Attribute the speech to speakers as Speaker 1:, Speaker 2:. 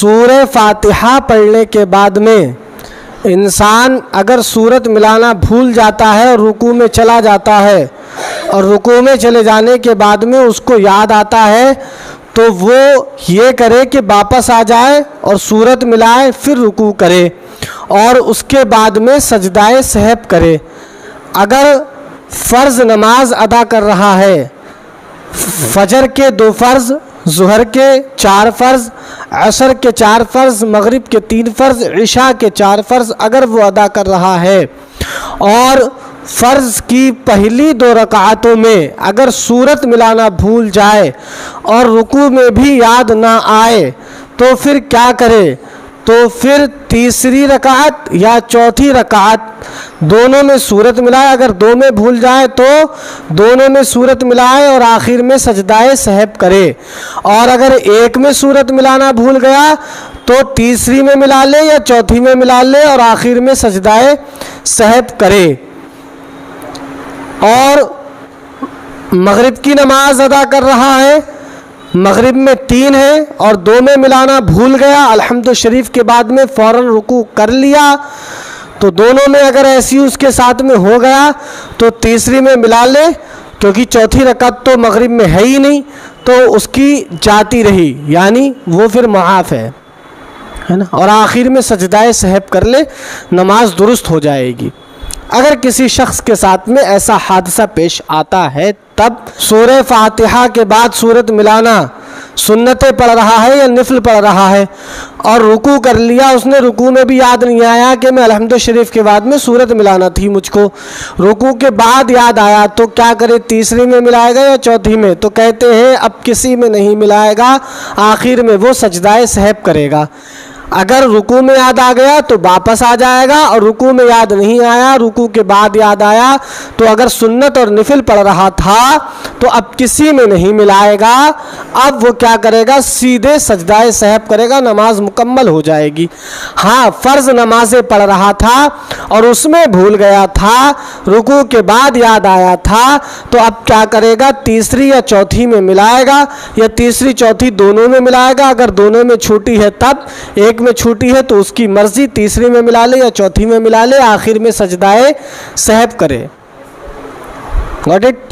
Speaker 1: سورہ فاتحہ پڑھنے کے بعد میں انسان اگر سورت ملانا بھول جاتا ہے اور رکوع میں چلا جاتا ہے اور رکوع میں چلے جانے کے بعد میں اس کو یاد آتا ہے تو وہ یہ کرے کہ واپس آ جائے اور سورت ملائے، پھر رکوع کرے اور اس کے بعد میں سجدہ سہو کرے۔ اگر فرض نماز ادا کر رہا ہے، فجر کے 2 فرض، ظہر کے 4 فرض، عصر کے 4 فرض، مغرب کے 3 فرض، عشاء کے 4 فرض اگر وہ ادا کر رہا ہے اور فرض کی پہلی 2 رکعتوں میں اگر سورت ملانا بھول جائے اور رکوع میں بھی یاد نہ آئے تو پھر کیا کرے؟ تو پھر تیسری رکعت یا چوتھی رکعت دونوں میں سورت ملائے۔ اگر 2 میں بھول جائے تو دونوں میں سورت ملائے اور آخر میں سجدہ سہو کرے، اور اگر ایک میں سورت ملانا بھول گیا تو تیسری میں ملا لے یا چوتھی میں ملا لے اور آخر میں سجدہ سہو کرے۔ اور مغرب کی نماز ادا کر رہا ہے، مغرب میں 3 ہے اور 2 میں ملانا بھول گیا، الحمد شریف کے بعد میں فوراً رکوع کر لیا، تو دونوں میں اگر ایسی اس کے ساتھ میں ہو گیا تو تیسری میں ملا لے، کیونکہ چوتھی رکعت تو مغرب میں ہے ہی نہیں تو اس کی جاتی رہی، یعنی وہ پھر معاف ہے نا، اور آخر میں سجدہ سہو کر لے، نماز درست ہو جائے گی۔ اگر کسی شخص کے ساتھ میں ایسا حادثہ پیش آتا ہے تب سورہ فاتحہ کے بعد سورت ملانا سنتیں پڑھ رہا ہے یا نفل پڑھ رہا ہے اور رکوع کر لیا، اس نے رکوع میں بھی یاد نہیں آیا کہ میں الحمد شریف کے بعد میں سورت ملانا تھی مجھ کو، رکوع کے بعد یاد آیا تو کیا کرے؟ تیسری میں ملائے گا یا چوتھی میں؟ تو کہتے ہیں اب کسی میں نہیں ملائے گا، آخر میں وہ سجدہ سہو کرے گا۔ اگر رکوع میں یاد آ گیا تو واپس آ جائے گا، اور رکوع میں یاد نہیں آیا، رکوع کے بعد یاد آیا تو اگر سنت اور نفل پڑھ رہا تھا تو اب کسی میں نہیں ملائے گا، اب وہ کیا کرے گا؟ سیدھے سجدہ سہو کرے گا، نماز مکمل ہو جائے گی۔ ہاں فرض نمازیں پڑھ رہا تھا اور اس میں بھول گیا تھا، رکوع کے بعد یاد آیا تھا تو اب کیا کرے گا؟ تیسری یا چوتھی میں ملائے گا، یا تیسری چوتھی دونوں میں ملائے گا، اگر دونوں میں چھوٹی ہے تب، ایک میں چھوٹی ہے تو اس کی مرضی، تیسری میں ملا لے یا چوتھی میں ملا لے، آخر میں سجدہ سہو کرے۔ Got it?